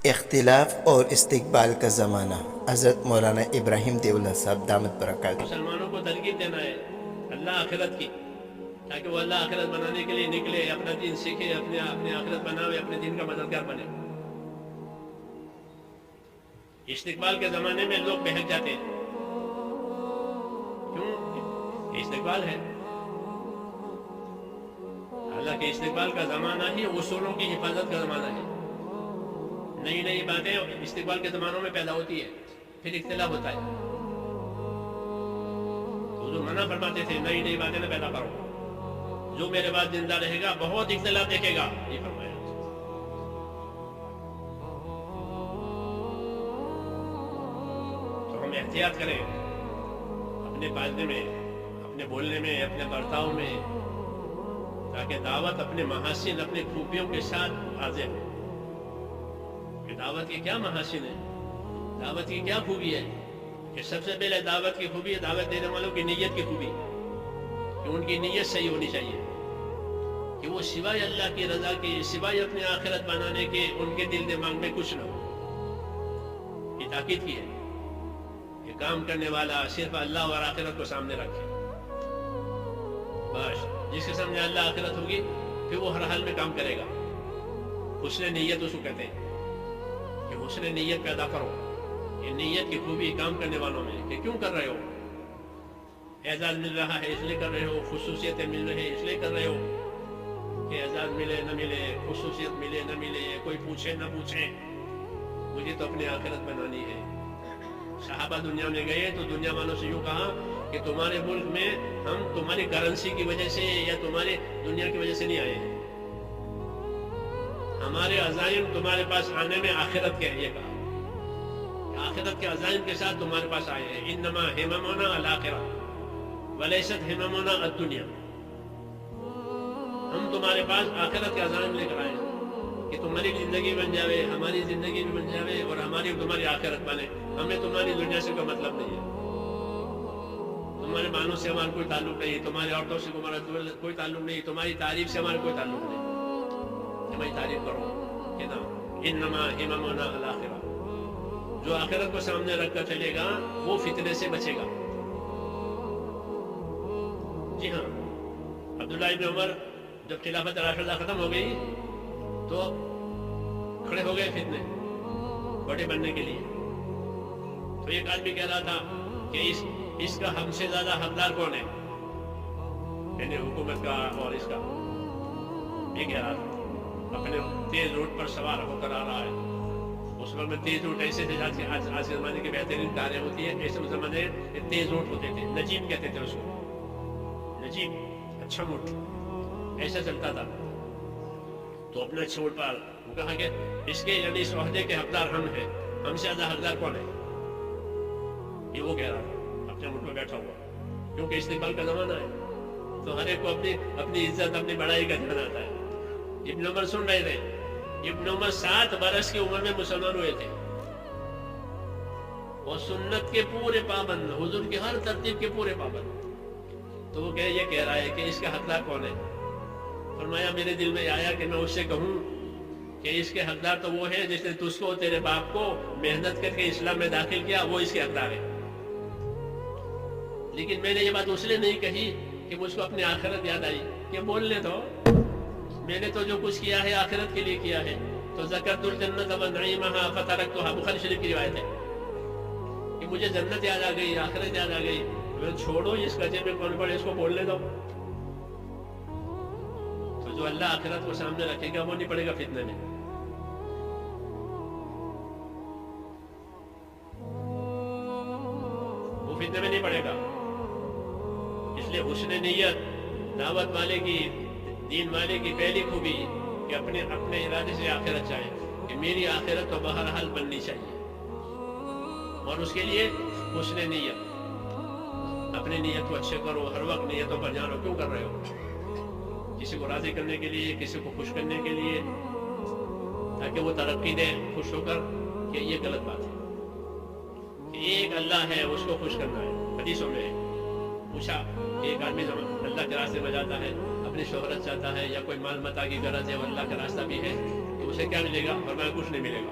اختلاف اور استقبال کا زمانہ، حضرت مولانا ابراہیم دیولہ صاحب دامت برکاتہ۔ مسلمانوں کو ترغیب دینا ہے اللہ آخرت کی، تاکہ وہ اللہ آخرت بنانے کے لیے نکلے، اپنا دین سیکھے، اپنے آخرت بناوے، اپنے دین کا مددگار بنے۔ استقبال کے زمانے میں لوگ بہک جاتے ہیں، کیوں؟ استقبال ہے، حالانکہ استقبال کا زمانہ ہی اصولوں کی حفاظت کا زمانہ ہے۔ نئی نئی باتیں استقبال کے زمانوں میں پیدا ہوتی ہے، پھر اختلاف ہوتا ہے۔ حضور منع فرماتے تھے نئی نئی باتیں نہ پیدا کرو، جو میرے بعد زندہ رہے گا بہت اختلاف دیکھے گا، یہ فرمایا۔ تو ہم احتیاط کریں اپنے باتیں میں، اپنے بولنے میں، اپنے برتاؤ میں، تاکہ دعوت اپنے محاسن، اپنے خوبیوں کے ساتھ واضح ہو کہ دعوت کی کیا محاسن ہے، دعوت کی کیا خوبی ہے۔ کہ سب سے پہلے دعوت کی خوبی ہے دعوت دینے والوں کی نیت کی خوبی، کہ ان کی نیت صحیح ہونی چاہیے، کہ وہ سوائے اللہ کی رضا کے، سوائے اپنی آخرت بنانے کے ان کے دل دماغ میں کچھ نہ ہو۔ یہ تاکید کی ہے کہ کام کرنے والا صرف اللہ اور آخرت کو سامنے رکھے، بس۔ جس کے سامنے اللہ آخرت ہوگی پھر وہ ہر حال میں کام کرے گا۔ حسن نیت اس کو کہتے ہیں کہ حسن نیت پیدا کرو۔ یہ نیت کی خوبی کام کرنے والوں میں، کہ کیوں کر رہے ہو؟ اعزاز مل رہا ہے اس لیے کر رہے ہو، خصوصیتیں مل رہی ہیں اس لیے کر رہے ہو، کہ اعزاز ملے نہ ملے، خصوصیت ملے نہ ملے، کوئی پوچھے نہ پوچھے، مجھے تو اپنی آخرت بنانی ہے۔ صحابہ دنیا میں گئے تو دنیا والوں سے یوں کہا کہ تمہارے ملک میں ہم تمہاری کرنسی کی وجہ سے یا تمہاری دنیا کی وجہ سے نہیں آئے ہیں، ہمارے عزائم تمہارے پاس آنے میں آخرت کے لیے کہا، آخرت کے عزائم کے ساتھ تمہارے پاس آئے ہیں۔ انما ہممنا الآخرہ ولیست ہممنا الدنیا، ہم تمہارے پاس آخرت کے عزائم لے کر آئے ہیں کہ تمہاری زندگی بن جاوے، ہماری زندگی بھی بن جاوے، اور ہماری تمہاری آخرت بنے۔ ہمیں تمہاری دنیا سے کوئی مطلب نہیں ہے، تمہارے معنوں سے ہمارا کوئی تعلق نہیں، تمہاری عورتوں سے ہمارا کوئی تعلق نہیں، تمہاری تعریف سے ہمارا کوئی تعلق نہیں، ہماری تعریف کرو کہ نا انما ہممنا الآخرہ۔ جو آخرت کو سامنے رکھ کر چلے گا وہ فتنے سے بچے گا۔ جی ہاں، عبداللہ ابن عمر جب خلافت راشدہ ختم ہو گئی تو کھڑے ہو گئے فتنے بڑے بننے کے لیے۔ تو ایک آدمی کہہ رہا تھا کہ اس کا ہم سے زیادہ حقدار کون ہے، یعنی حکومت کا اور اس کا۔ یہ کہہ رہا تھا اپنے تیز روٹ پر سوار ہو کر آ رہا ہے۔ اس وقت میں تیز روٹ ایسے تھے آج کے زمانے کی بہترین کاریں ہوتی ہیں، ایسے زمانے تیز روٹ ہوتے تھے، نجیب کہتے تھے اس کو، نجیب اچھا روٹ ایسا چلتا تھا۔ تو اپنے اچھے روٹ پر وہ کہا کہ اس کے یعنی اس عہدے کے حقدار ہم ہیں، ہم سے زیادہ حقدار کون ہے؟ یہ وہ کہہ رہا تھا اپنے روٹ میں بیٹھا ہوا، کیونکہ استقبال کا زمانہ ہے تو ہر ایک کو اپنی عزت، اپنی بڑائی کا دھیان آتا ہے۔ ابن عمر سن رہے تھے، ابن عمر 7 برس کی عمر میں مسلمان ہوئے تھے، اور سنت کے پورے پابند، حضور کی ہر ترتیب کے پورے پابند۔ تو وہ یہ کہہ رہا ہے کہ اس کا حقدار کون ہے؟ فرمایا میرے دل میں آیا کہ میں اس سے کہوں کہ اس کے حقدار تو وہ ہے جس نے تجھ کو تیرے باپ کو محنت کر کے اسلام میں داخل کیا، وہ اس کے حقدار ہے۔ لیکن میں نے یہ بات اس لیے نہیں کہی کہ مجھ کو اپنی آخرت یاد آئی، کہ بولنے دو، میں نے تو جو کچھ کیا ہے آخرت کے لیے کیا ہے۔ تو ذکرت الجنت ونعیمہا فترکتھا، بخاری شریف کی روایت ہے کہ مجھے جنت یاد آ گئی، آخرت یاد آ گئی، میں چھوڑو اس کجے میں کون پڑے، اس کو بولنے دو۔ تو جو اللہ آخرت کو سامنے رکھے گا وہ نہیں پڑے گا فتنے میں۔ وہ فتنے میں نہیں پڑے گا۔ اس لیے حسن نیت دعوت والے کی، دین والے کی پہلی خوبی کہ اپنے ارادے سے آخرت چاہے، کہ میری آخرت تو بہرحال بننی چاہیے، اور اس کے لیے حسن نیت، اپنی نیت کو اچھے کرو، ہر وقت نیتوں پر جانو کیوں کر رہے ہو، کسی کو راضی کرنے کے لیے، کسی کو خوش کرنے کے لیے، تاکہ وہ ترقی دے خوش ہو کر کہ یہ غلط بات ہے کہ ایک اللہ ہے اس کو خوش کرنا ہے۔ حدیثوں میں پوچھا کہ ایک آدمی اللہ کے راستے میں جاتا ہے، اپنی شہرت چاہتا ہے یا کوئی مال متا کی غرض ہے اور اللہ کا راستہ بھی ہے، تو اسے کیا ملے گا؟ فرمایا کچھ نہیں ملے گا۔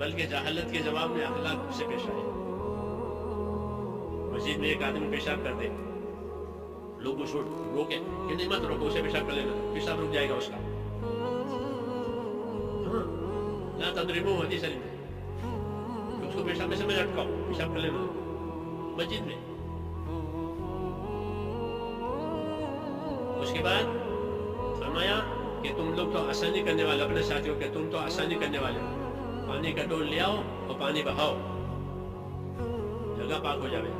بلکہ جہالت کے جواب میں اخلاق سے پیش آئے. مسجد میں ایک آدمی پیشاب کر دے, لوگ اس کو روکے کہ نہیں مت روکو, اسے پیشاب کر دینا, پیشاب رک جائے گا اس کا. لا تضربوه حدیث شریف میں, اس کو پیشاب میں سے میں لٹکاؤ, پیشاب کر لینا مسجد میں. اس کے بعد فرمایا کہ تم لوگ تو آسانی کرنے والے, اپنے ساتھیوں کے تم تو آسانی کرنے والے, پانی کا ڈول لے آؤ اور پانی بہاؤ, جگہ پاک ہو جائے.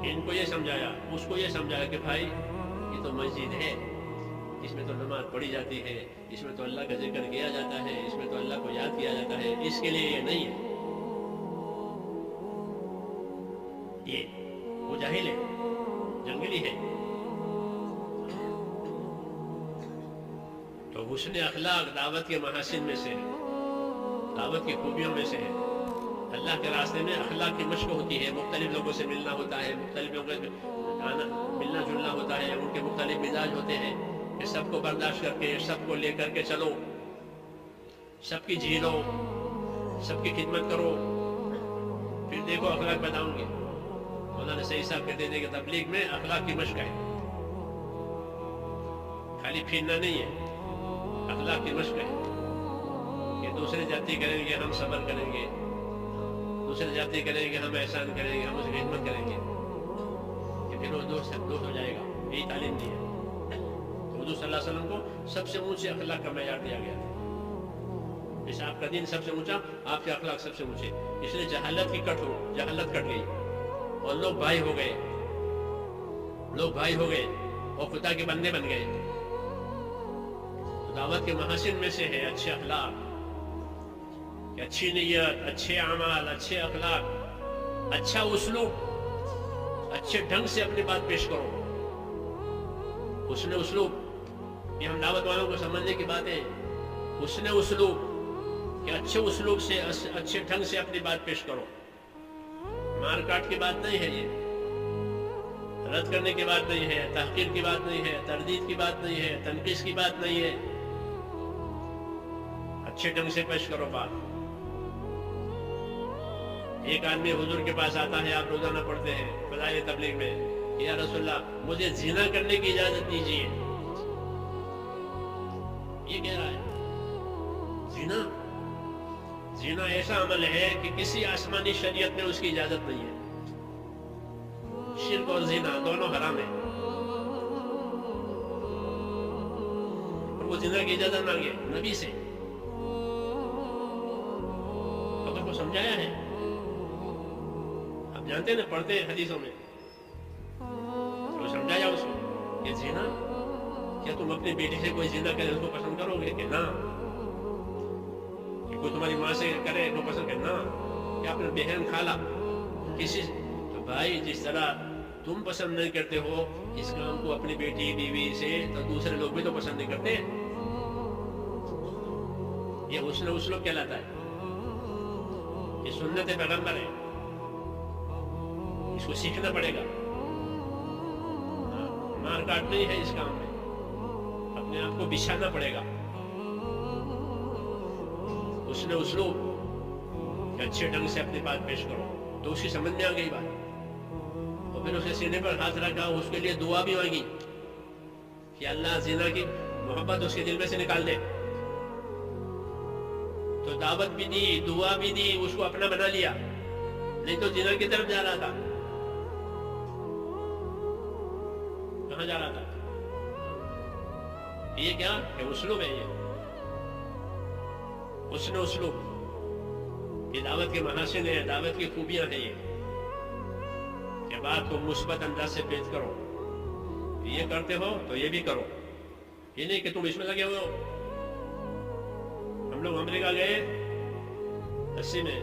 ان کو یہ سمجھایا, اس کو یہ سمجھایا کہ بھائی یہ تو مسجد ہے, اس میں تو نماز پڑھی جاتی ہے, اس میں تو اللہ کا ذکر کیا جاتا ہے, اس میں تو اللہ کو یاد کیا جاتا ہے, اس کے لیے یہ نہیں ہے. یہ وہ جاہل ہے, جنگلی ہے. تو حسن اخلاق دعوت کے محاسن میں سے ہے, دعوت کی خوبیوں میں سے ہے. اللہ کے راستے میں اخلاق کی مشق ہوتی ہے, مختلف لوگوں سے ملنا ہوتا ہے, مختلف لوگوں سے ملنا جلنا ہوتا ہے, ان کے مختلف مزاج ہوتے ہیں, کہ سب کو برداشت کر کے, سب کو لے کر کے چلو, سب کی جھیلو, سب کی خدمت کرو, پھر دیکھو اخلاق بتاؤں گے. مولانا صحیح صاحب کہتے ہیں کہ تبلیغ میں اخلاق کی مشق ہے, خالی پھرنا نہیں ہے, اخلاق کی مشق ہے. کہ دوسرے جاتی کریں گے ہم صبر کریں گے, دوسرے جاتی کریں گے ہم احسان کریں گے, ہم اس کی خدمت کریں گے, کہ پھر وہ دوست ہو جائے گا. یہی تعلیم دی ہے. تو حضور صلی اللہ علیہ وسلم کو سب سے اونچے اخلاق کا معیار دیا گیا تھا. جیسے آپ کا دین سب سے اونچا, آپ کے اخلاق سب سے اونچے. اس لیے جہالت کی جہالت کٹ گئی اور لوگ بھائی ہو گئے, لوگ بھائی ہو گئے اور خدا کے بندے بن گئے. دعوت کے محاسن میں سے ہے اچھے اخلاق, کہ اچھی نیت, اچھے اعمال, اچھے اخلاق, اچھا اسلوب, اچھے ڈھنگ سے اپنی بات پیش کرو. حسن اسلوب, یہ ہم دعوت والوں کو سمجھنے کی بات ہے. حسن اسلوب, کہ اچھے اسلوب سے, اچھے ڈھنگ سے اپنی بات پیش کرو. مار کاٹ کی بات نہیں ہے, یہ رد کرنے کی بات نہیں ہے, تحقیر کی بات نہیں ہے, تردید کی بات نہیں ہے, تنقیص کی بات نہیں ہے. اچھے ڈھنگ سے پیش کرو بات. ایک آدمی حضور کے پاس آتا ہے, آپ روزانہ پڑھتے ہیں فضائل تبلیغ میں, یا رسول اللہ مجھے زنا کرنے کی اجازت دیجیے. یہ کہہ رہا ہے زنا, زنا ایسا عمل ہے کہ کسی آسمانی شریعت میں اس کی اجازت نہیں ہے. شرک اور زنا دونوں حرام ہیں, اور وہ زنا کی اجازت مانگے نبی سے. خبر کو سمجھایا ہے, آپ جانتے ہیں نا, پڑھتے ہیں حدیثوں میں, تو سمجھایا اس کو کہ زنا, کیا تم اپنی بیٹی سے کوئی زنا کرے اس کو پسند کرو گے؟ کہ نہ. کہ کوئی تمہاری ماں سے کرے اس کو پسند کرے؟ نہ. کیا اپنے بہن خالہ کسی, تو بھائی جس طرح تم پسند نہیں کرتے ہو اس کام کو اپنی بیٹی بیوی سے, تو دوسرے لوگ بھی تو پسند نہیں کرتے. یہ حسن اسلوب کہلاتا ہے, یہ سنت پیغمبر ہے, اس کو سیکھنا پڑے گا. مار کاٹ نہیں ہے اس کام میں, اپنے آپ کو بچھانا پڑے گا. حسن اسلوب, کہ اچھے ڈھنگ سے اپنی بات پیش کرو, تو اس کی سمجھ میں آ گئی بات. اور پھر اسے سینے پر ہاتھ رکھا, اس کے لیے دعا بھی مانگی کہ اللہ زنا کی محبت اس کے دل میں سے نکال دے. تو دعوت بھی دی, دعا بھی دی, اس کو اپنا بنا لیا, نہیں تو زنا کی طرف جا رہا تھا. کہاں جا رہا تھا؟ یہ کیا کہ اسلوب ہے, یہ حسن اسلوب, یہ دعوت کے محاسن ہے, دعوت کی خوبیاں ہیں. یہ کہ بات کو مثبت انداز سے پیش کرو, یہ کرتے ہو تو یہ بھی کرو. یہ نہیں کہ تم اس میں لگے ہوئے ہو. ہم لوگ امریکہ گئے, 80 میں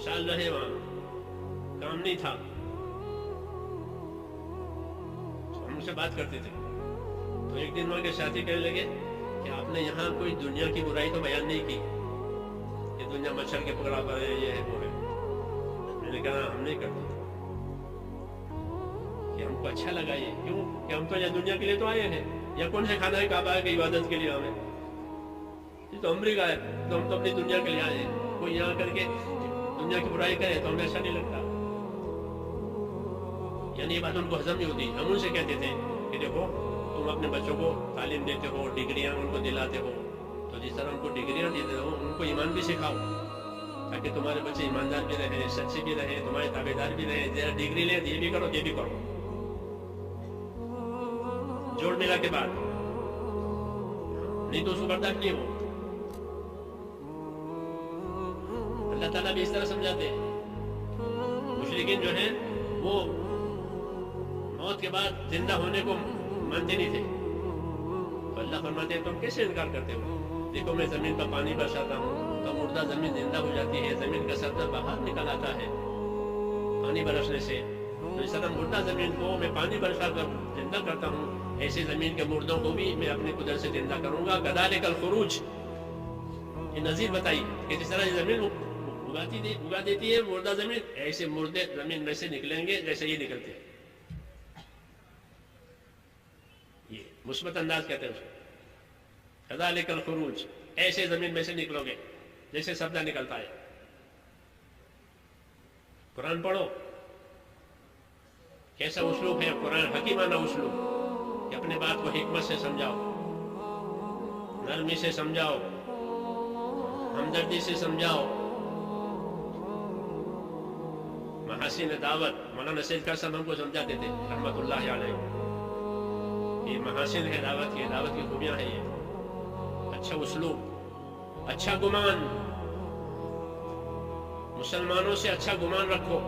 سال رہے, وہاں کام نہیں تھا, ہم ان سے بات کرتے تھے. تو ایک دن وہاں کے ساتھی کہنے لگے کہ آپ نے یہاں کوئی دنیا کی برائی تو بیان نہیں کی, کہ دنیا مچھر کے پکڑا پر ہے, یہ ہے وہ ہے. میں نے کہا ہم نہیں کرتے, کہ ہم کو اچھا لگا. یہ کیوں کہ ہم تو یہ دنیا کے لیے تو آئے ہیں, یا کون سے کھانا کعبہ کی عبادت کے لیے ہمیں, یہ تو امریکہ ہے, تو ہم تو اپنی دنیا کے لیے آئے ہیں. کوئی یہاں کر کے دنیا کی برائی کرے تو ہمیں اچھا نہیں لگتا. یعنی یہ بات ان کو ہضم نہیں ہوتی. ہم ان سے کہتے تھے کہ دیکھو تم اپنے بچوں کو تعلیم دیتے ہو, ڈگریاں ان کو دلاتے ہو, تو جس طرح ان کو ڈگریاں دیتے ہو ان کو ایمان بھی سکھاؤ تاکہ تمہارے بچے ایماندار بھی رہیں, سچے بھی رہیں, تمہارے تابع دار بھی رہیں. ذرا ڈگری لیں یہ بھی کرو یہ بھی کرو, جوڑ ملا کے بعد, نہیں تو اس کو برداشت نہیں ہو. اللہ تعالیٰ بھی اس طرح سمجھاتے ہیں. مشرکین جو ہیں وہ موت کے بعد زندہ ہونے کو مانتے نہیں تھے, تو اللہ فرماتے ہیں تم کیسے انکار کرتے ہو؟ دیکھو میں زمین پر پانی برساتا ہوں تو مردہ زمین زندہ ہو جاتی ہے, زمین کا سطح باہر نکل آتا ہے پانی برسنے سے. تو اس طرح مردہ زمین کو میں پانی برسا کر زندہ کرتا ہوں, ایسے زمین کے مردوں کو بھی میں اپنی قدرت سے زندہ کروں گا. کذالک الخروج, یہ نظیر بتائی کہ جس طرح یہ زمین اگا دیتی ہے مردہ زمین, ایسے مردے زمین میں سے نکلیں گے جیسے یہ نکلتے ہیں. یہ مثبت انداز کہتے ہیں اس کو. کذالک الخروج, ایسے زمین میں سے نکلو گے جیسے سبزہ نکلتا ہے. قرآن پڑھو, کیسا اسلوب ہے قرآن, حکیمانہ اسلوب کہ اپنے بات کو حکمت سے سمجھاؤ, نرمی سے سمجھاؤ, ہمدردی سے سمجھاؤ. محاسن دعوت مولانا سید قاسم ہم کو سمجھاتے تھے رحمت اللہ علیہ. یہ محاسن ہے دعوت کی, دعوت کی خوبیاں ہیں یہ. اچھا اسلوب, اچھا گمان, مسلمانوں سے اچھا گمان رکھو.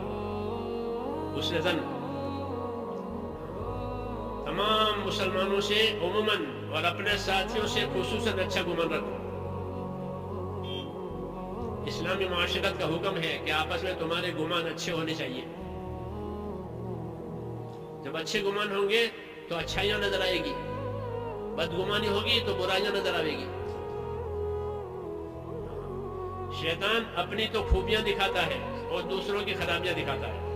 حسن ظن تمام مسلمانوں سے عموماً اور اپنے ساتھیوں سے خصوصاً اچھا گمان رکھو. اسلامی معاشرت کا حکم ہے کہ آپس میں تمہارے گمان اچھے ہونے چاہیے. جب اچھے گمان ہوں گے تو اچھائیاں نظر آئے گی, بدگمانی ہوگی تو برائیاں نظر آئے گی. شیطان اپنی تو خوبیاں دکھاتا ہے اور دوسروں کی خرابیاں دکھاتا ہے.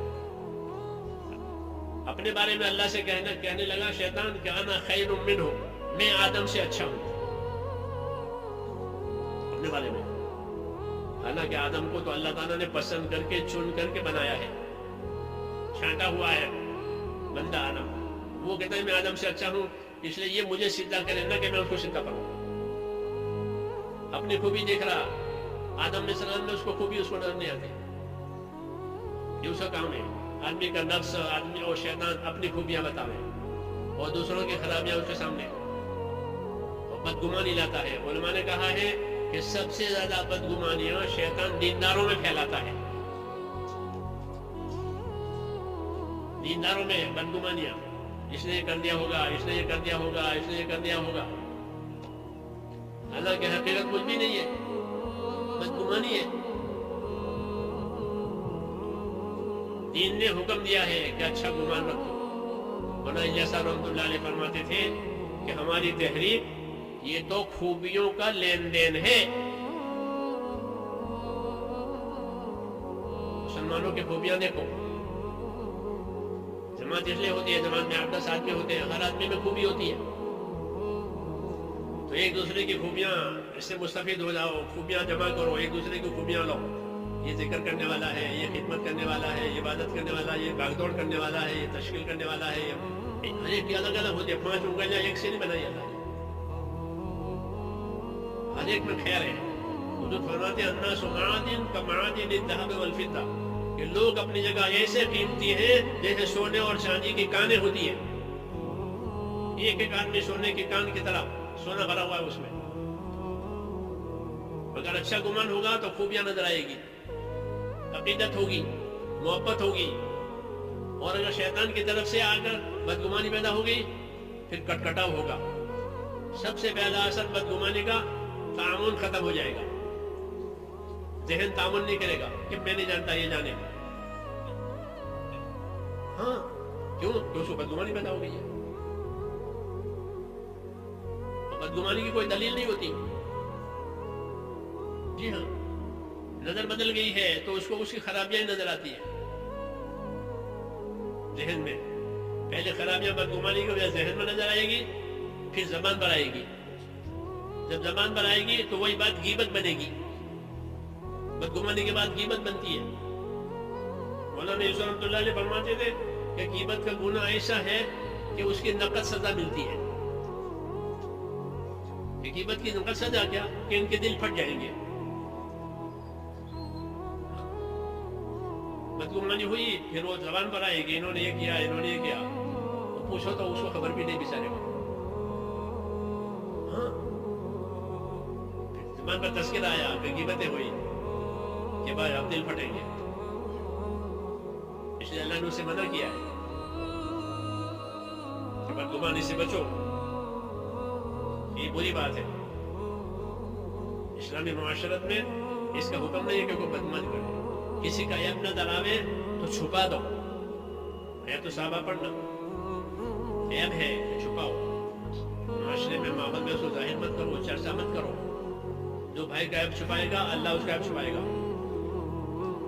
اپنے بارے میں اللہ سے کہنے لگا شیطان کہ انا خیر منہ, میں آدم سے اچھا ہوں. اپنے بارے میں, حالانکہ آدم کو تو اللہ تعالیٰ نے پسند کر کے چن کر کے بنایا ہے, چھانٹا ہوا ہے بندہ آدم. وہ کہتا ہے میں آدم سے اچھا ہوں اس لیے یہ مجھے سجدہ کرے نہ کہ میں اس کو سجدہ کروں. اپنی خوبی دیکھ رہا, آدم علیہ السلام میں اس کو خوبی اس کو نظر نہیں آتی. یہ اس کا کام ہے. آدمی کا نفس, آدمی اور شیطان اپنی خوبیاں بتاوے اور دوسروں کی خرابیاں اس کے سامنے, اور بدگمانی لاتا ہے. علماء نے کہا ہے کہ سب سے زیادہ بدگمانیاں شیطان دینداروں میں پھیلاتا ہے. دینداروں میں بدگمانیاں, اس نے یہ کر دیا ہوگا, اس نے یہ کر دیا ہوگا, اس نے یہ کر دیا ہوگا. حالانکہ حقیقت کچھ بھی نہیں ہے, بدگمانی ہے. دین نے حکم دیا ہے کہ اچھا گمان رکھو. مولانا الیاس رحمۃ اللہ علیہ فرماتے تھے کہ ہماری تحریک یہ تو خوبیوں کا لین دین ہے. مسلمانوں کی خوبیاں دیکھو. جماعت اس لیے ہوتی ہے, جماعت میں 8-10 آدمی ہوتے ہیں, ہر آدمی میں خوبی ہوتی ہے. تو ایک دوسرے کی خوبیاں اس سے مستفید ہو جاؤ, خوبیاں جمع کرو, ایک دوسرے کی خوبیاں لو. یہ ذکر کرنے والا ہے, یہ خدمت کرنے والا ہے, یہ عبادت کرنے والا ہے, یہ بھاگ دوڑ کرنے والا ہے, یہ تشکیل کرنے والا ہے. ہر ایک کی الگ الگ ہوتی ہے. 5 انگلیاں ایک سے نہیں بنائی اللہ نے, ہر ایک میں خیر ہے. حضور فرماتے ہیں الناس معادن کمعادن الذهب والفضة, کہ لوگ اپنی جگہ ایسے قیمتی ہیں جیسے سونے اور چاندی کی کانیں ہوتی ہیں. ایک ایک آدمی سونے کی کان کی طرح سونا بھرا ہوا ہے اس میں. اگر اچھا گمان ہوگا تو خوبیاں نظر آئے گی, عقیدت ہوگی, محبت ہوگی. اور اگر شیطان کی طرف سے آ کر بدگمانی پیدا ہو گئی پھر کٹکٹاؤ ہوگا. سب سے پہلا اثر بدگمانی کا تعاون ختم ہو جائے گا. ذہن تعاون نہیں کرے گا کہ میں نہیں جانتا یہ جانے. ہاں کیوں؟ کہ اس کو بدگمانی پیدا ہو گئی ہے. بدگمانی کی کوئی دلیل نہیں ہوتی. جی ہاں, نظر بدل گئی ہے تو اس کو اس کی خرابیاں ہی نظر آتی ہیں ذہن میں. پہلے خرابیاں بدگمانی کی وجہ ذہن میں نظر آئے گی, پھر زبان پر آئے گی. جب زبان پر آئے گی تو وہی بات غیبت بنے گی. بدگمانی کے بعد غیبت بنتی ہے. مولانا یوسف رحمۃ اللہ علیہ فرماتے تھے کہ غیبت کا گناہ ایسا ہے کہ اس کی نقد سزا ملتی ہے. کہ غیبت کی نقد سزا کیا کہ ان کے دل پھٹ جائیں گے. بدگمانی ہوئی پھر وہ زبان پر آئے کہ انہوں نے یہ کیا انہوں نے یہ کیا. تو پوچھو تو اس کو خبر بھی نہیں بیچارے کو. ہاں زبان پر تذکرہ آیا کہ غیبتیں ہوئی کہ بھائی اب دل پھٹیں گے. اس لیے اللہ نے اسے منع کیا ہے کہ بدگمانی سے بچو. یہ بری بات ہے. اسلامی معاشرت میں اس کا حکم نہیں ہے کہ کوئی بدگمانی کرے. کسی کا عیب نظر آوے تو چھپا دو. ہے تو صحابہ پڑھنا عیب ہے چھپاؤ. معاشرے میں ماحول میں اس کو ظاہر مت کرو, چرچا مت کرو. جو بھائی کا عیب چھپائے گا اللہ اس کا عیب چھپائے گا.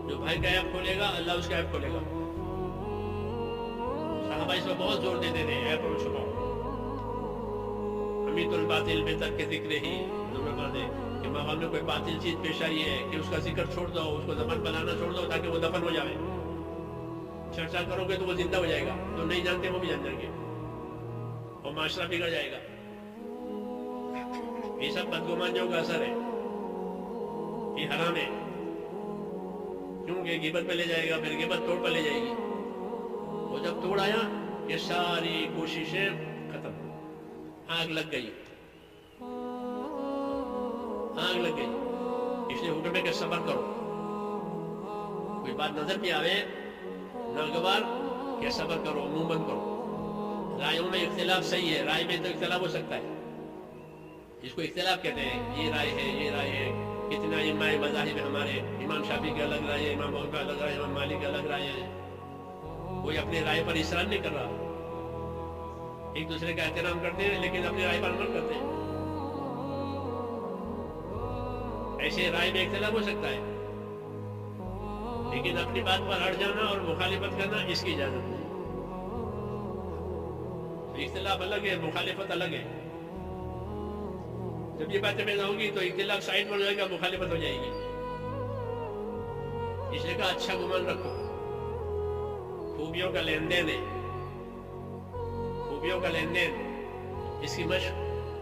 جو بھائی کا عیب کھولے گا اللہ اس کا عیب کھولے گا. صحابہ اس پر بہت زور دیتے تھے عیب اور چھپاؤ. امیت الباطل بے ترک ذکر ہی کہ ماحول میں کوئی باطل چیز پیش آئی ہے کہ اس کا ذکر چھوڑ دو, اس کو زبان بنانا چھوڑ دو تاکہ وہ دفن ہو جائے. چرچا کرو گے تو وہ زندہ ہو جائے گا, جو نہیں جانتے وہ بھی جان جائیں گے اور معاشرہ بگڑ جائے گا. یہ سب بدگمانیوں کا اثر ہے. یہ حرام ہے کیونکہ غیبت پہ لے جائے گا, پھر غیبت توڑ پہ لے جائے گی. وہ جب توڑ آیا یہ ساری کوششیں ختم, آگ لگ گئی, آگ لگ گئی. اس لیے حکم ہے کہ صبر کرو. کوئی بات نظر میں آوے ناگوار کہ صبر کرو, منہ بند کرو. رائےوں میں اختلاف صحیح ہے, رائے میں تو اختلاف ہو سکتا ہے. اس کو اختلاف کہتے ہیں. یہ رائے ہے یہ رائے ہے. کتنا امام مذاہب ہمارے, امام شافعی کے الگ رائے ہے, امام ابو کا الگ رائے ہے, امام مالک کا الگ رائے ہے. کوئی اپنے رائے پر اصرار نہیں کر رہا. ایک دوسرے کا احترام کرتے ہیں لیکن اپنی رائے پر عمل کرتے ہیں. ایسے رائے میں اختلاف ہو سکتا ہے لیکن اپنی بات پر ہٹ جانا اور مخالفت کرنا اس کی اجازت نہیں. اختلاف الگ ہے, مخالفت الگ ہے. جب یہ باتیں پیدا ہوگی تو اختلاف سائڈ پر ہو جائے گا, مخالفت ہو جائے گی. اس لیے کہا اچھا گمان رکھو. خوبیوں کا لین دین ہے, خوبیوں کا لین دین, اس کی مشق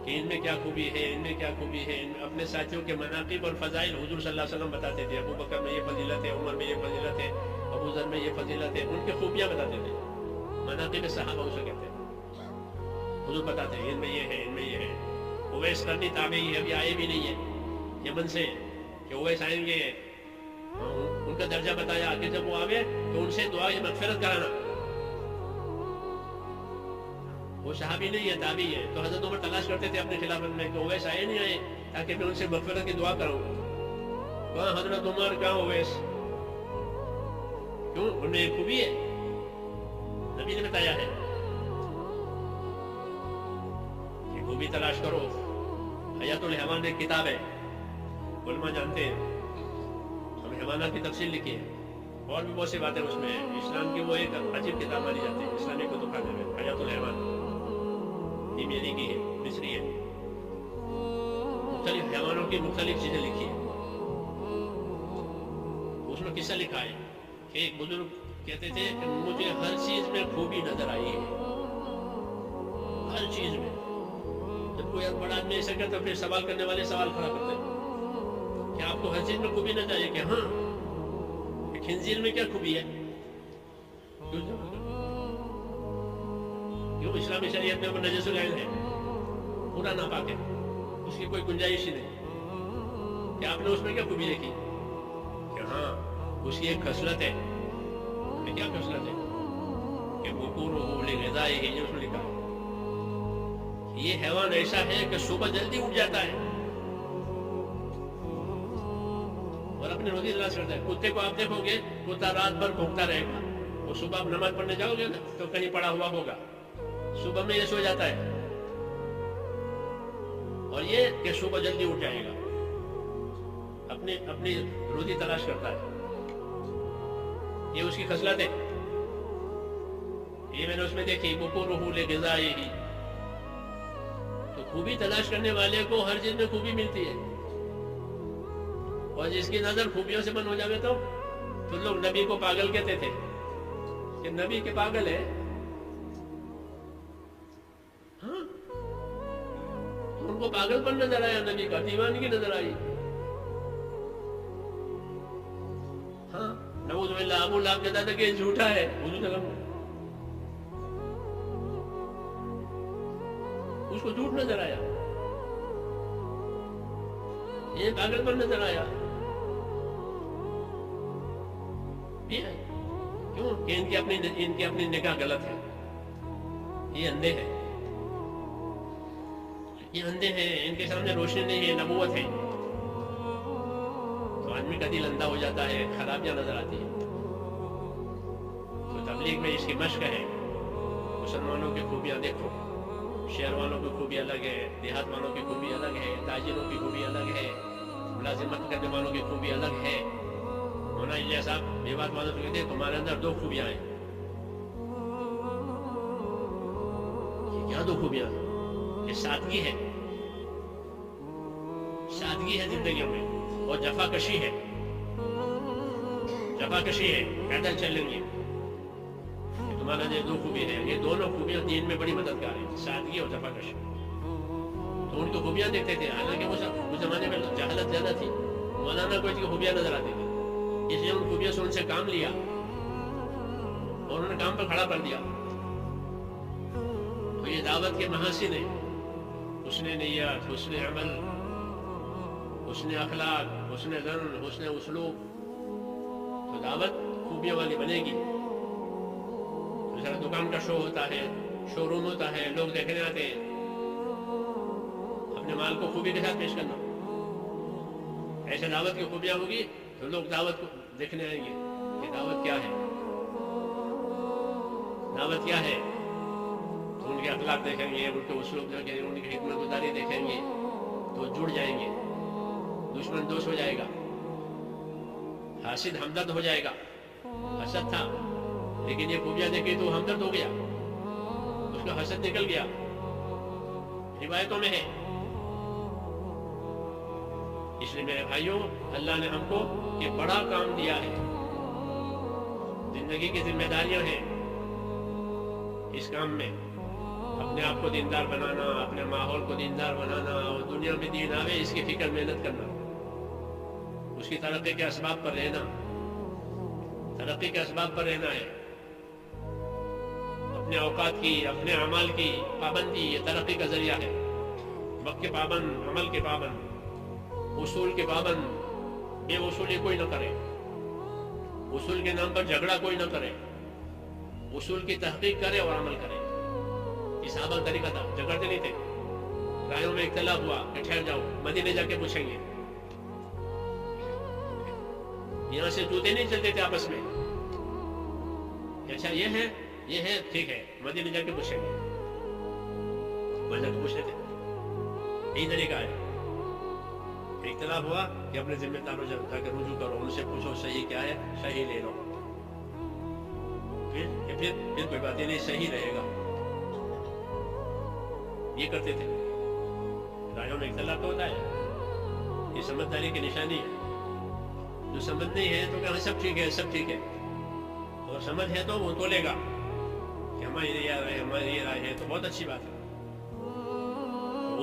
کہ ان میں کیا خوبی ہے, ان میں کیا خوبی ہے. اپنے ساتھیوں کے مناقب اور فضائل حضور صلی اللہ علیہ وسلم بتاتے تھے. ابو بکر میں یہ فضیلت ہے, عمر میں یہ فضیلت ہے, ابو ذر میں یہ فضیلت ہے. ان کی خوبیاں بتاتے تھے. مناقب صحابہ اسے کہتے ہیں. حضور بتاتے ہیں ان میں یہ ہے, ان میں یہ ہے. اویس کرنی تابعی ہے, ابھی آئے بھی نہیں ہے یمن سے کہ اویس آئیں گے. ان کا درجہ بتایا کہ جب وہ آوے تو ان سے دعا مغفرت کرانا. وہ صحابی نہیں ہے, تابعی ہے. تو حضرت عمر تلاش کرتے تھے اپنے خلافت میں کہ اویس آئے نہیں آئے تاکہ میں ان سے مغفرت کی دعا کروں. کہاں حضرت عمر, کہاں اویس. کیوں؟ ان میں ایک خوبی ہے, نبی نے بتایا ہے کہ خوبی تلاش کرو. حیات الحیوان ایک کتاب ہے, علماء جانتے ہیں. ہم حیوانات کی تفصیل لکھی ہے اور بھی بہت سی باتیں اس میں. اسلام کی وہ ایک عجیب کتاب مانی جاتی ہے اسلامی کتب خانے میں, حیات الحیوان. یہ میری کی ہے, مصری ہے. مختلف حیوانوں کی مختلف چیزیں لکھی ہیں. اس میں قصہ لکھا ہے کہ ایک بزرگ کہتے تھے کہ مجھے ہر چیز میں خوبی نظر آئی ہے, ہر چیز میں. جب کوئی بڑا آدمی ایسا کرتا پھر سوال کرنے والے سوال کھڑا کرتے ہیں کہ آپ کو ہر چیز میں خوبی نظر آئی. کہ ہاں, خنزیر میں کیا خوبی ہے؟ کیوں؟ اسلامی شریعت میں وہ نجس العین ہے, پورا ناپاک ہے, اس کی کوئی گنجائش ہی نہیں. کہ آپ نے اس میں کیا خوبی دیکھی؟ کہ ہاں اس کی ایک خصلت ہے. کیا خصلت ہے؟ کہ وقوعہ لغذائہ ہی, جو اس میں لکھا ہے. یہ حیوان ایسا ہے کہ صبح جلدی اٹھ جاتا ہے اور اپنی روزی تلاش کرتا ہے. کتے کو آپ دیکھو گے, کتا رات بھر بھوکتا رہے گا. وہ صبح آپ نماز پڑھنے جاؤ گے نا تو کہیں پڑا ہوا ہوگا. صبح میں یہ سو جاتا ہے اور یہ کہ صبح جلدی اٹھ جائے گا, اپنی روزی تلاش کرتا ہے. یہ اس کی خصلت ہے. یہ میں نے اس میں دیکھی وقوعہ لغذائہ ہی. تو خوبی تلاش کرنے والے کو ہر چیز میں خوبی ملتی ہے. اور جس کی نظر خوبیوں سے بند ہو جاوے تو پھر لوگ نبی کو پاگل کہتے تھے کہ نبی کے پاگل ہے. ہاں ان کو پاگل پن نظر آیا, نبی کا دیوانگی نظر آئی. ہاں نعوذ باللہ ابو لہب کہتا تھا کہ یہ جھوٹا ہے, حضور صلی اللہ علیہ وسلم اس کو جھوٹ نظر آیا, یہ پاگل پن نظر آیا. کیوں کہ ان کی اپنی نگاہ غلط ہے. یہ اندھے ہیں, یہ اندھے ہیں, ان کے سامنے روشنی نہیں ہے, نبوت ہے. تو آدمی کا دل اندھا ہو جاتا ہے, خرابیاں نظر آتی ہیں. تو تبلیغ میں اس کی مشق ہے. مسلمانوں کی خوبیاں دیکھو, شہر والوں کی خوبی الگ ہے, دیہات والوں کی خوبی الگ ہے, تاجروں کی خوبی الگ ہے, ملازمت کرنے والوں کی خوبی الگ ہے. مولانا الیاس صاحب یہ بات معلوم کہتے ہیں تمہارے اندر 2 خوبیاں ہیں. کیا 2 خوبیاں ہیں؟ یہ سادگی ہے, سادگی ہے زندگیوں میں, اور جفا کشی ہے. جفا کشی ہے, پیدل چلیں گے. تمہارا یہ 2 خوبی ہے. یہ دونوں خوبیاں دین میں بڑی مددگار ہیں, سادگی اور جفا کشی. تو ان کی خوبیاں دیکھتے تھے, حالانکہ اس زمانے میں جہالت زیادہ تھی. مولانا کو اس کی خوبیاں نظر آتی تھی, اس لیے ان خوبیوں سے ان سے کام لیا اور انہوں نے کام پر کھڑا کر دیا. تو یہ دعوت کے محاسن ہیں, حسن نیت, حسن عمل, حسن اخلاق, حسن ظن, حسن اسلوب. تو دعوت خوبیوں والی بنے گی. دکان کا شو ہوتا ہے, شو روم ہوتا ہے, لوگ دیکھنے آتے ہیں. اپنے مال کو خوبی کے ساتھ پیش کرنا. ایسے دعوت کی خوبیاں ہوگی تو لوگ دعوت کو دیکھنے آئیں گے کہ دعوت کیا ہے, دعوت کیا ہے. تو ان کے اخلاق دیکھیں گے, ان کے اسلوب دیکھیں گے, ان کی حکمت گزاری دیکھیں گے تو جڑ جائیں گے. دشمن دوست ہو جائے گا, حاسد ہمدرد ہو جائے گا. حسد تھا لیکن یہ خوبیاں دیکھی تو ہمدرد ہو گیا, اس کا حسد نکل گیا. روایتوں میں ہے. اس لیے میرے بھائیوں, اللہ نے ہم کو یہ بڑا کام دیا ہے. زندگی کی ذمہ داریاں ہیں. اس کام میں اپنے آپ کو دیندار بنانا, اپنے ماحول کو دیندار بنانا, اور دنیا میں دین آوے اس کی فکر محنت کرنا, اس کی ترقی کے اسباب پر رہنا, ترقی کے اسباب پر رہنا ہے. اپنے اوقات کی, اپنے اعمال کی پابندی یہ ترقی کا ذریعہ ہے. وقت کے پابند, عمل کے پابند, اصول کے پابند. بے اصولی کوئی نہ کرے, اصول کے نام پر جھگڑا کوئی نہ کرے, اصول کی تحقیق کرے اور عمل کرے. یہ صحابہ کا طریقہ تھا, جھگڑتے نہیں تھے. رائےوں میں اختلاف ہوا کہ ٹھہر جاؤ, مدینے جا کے پوچھیں گے. یہاں سے جوتے نہیں چلتے تھے آپس میں, اچھا یہ ہے ٹھیک ہے, مدینے جا کے پوچھیں گے. وجہ تو پوچھتے تھے. یہی طریقہ ہے. اختلاف ہوا کہ اپنے ذمہ داروں جا کے رجوع کرو, ان سے پوچھو صحیح کیا ہے, صحیح لے لو. پھر کوئی بات نہیں, صحیح رہے گا. یہ کرتے تھے. رائےوں میں اختلاف تو ہوتا ہے, یہ سمجھداری کی نشانی ہے. جو سمجھ نہیں ہے تو کہاں سب ٹھیک ہے, سب ٹھیک ہے. اور سمجھ ہے تو وہ تولے گا کہ ہماری یہ رائے ہے تو بہت اچھی بات ہے.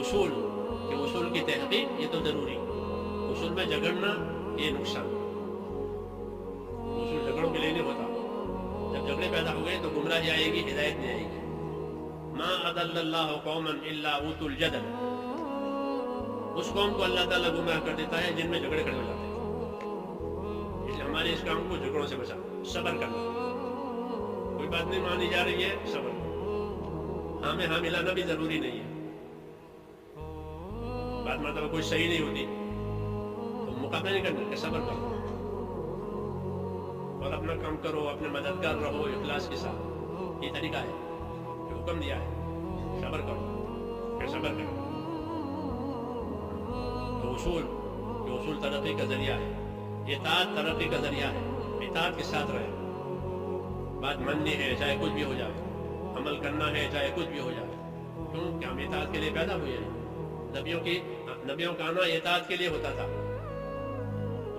اصول کہ اصول کی تحقیق یہ تو ضروری. اصول میں جھگڑنا یہ نقصان. اصول جھگڑوں کے لیے نہیں ہوتا. جب جھگڑے پیدا ہو گئے تو گمراہی آئے گی, ہدایت نہیں آئے گی. ما اضل اللہ قوما الا اوتوا الجدل. اس قوم کو اللہ تعالیٰ گمراہ کر دیتا ہے جن میں جھگڑے کھڑے ہو جاتے ہیں. اس لیے ہمارے اس کام کو جھگڑوں سے بچا, صبر کرنا. کوئی بات نہیں مانی جا رہی ہے, صبر. ہاں میں ہاں ملانا بھی ضروری نہیں ہے. بات مطلب کوئی صحیح نہیں ہوتی تو مقابلہ نہیں کرنا کہ صبر کرو اور اپنا کام کرو, اپنے مددگار رہو اخلاص کے ساتھ. یہ طریقہ ہے جو حکم دیا ہے, صبر کرو, پھر صبر کرو. تو اصول ترقی کا ذریعہ ہے. اطاعت ترقی کا ذریعہ ہے. اطاعت کے ساتھ رہے. بات ماننی ہے چاہے کچھ بھی ہو جائے, عمل کرنا ہے چاہے کچھ بھی ہو جائے. کیوں کہ ہم اطاعت کے لیے پیدا ہوئے ہیں. نبیوں کا آنا اطاعت کے لیے ہوتا تھا.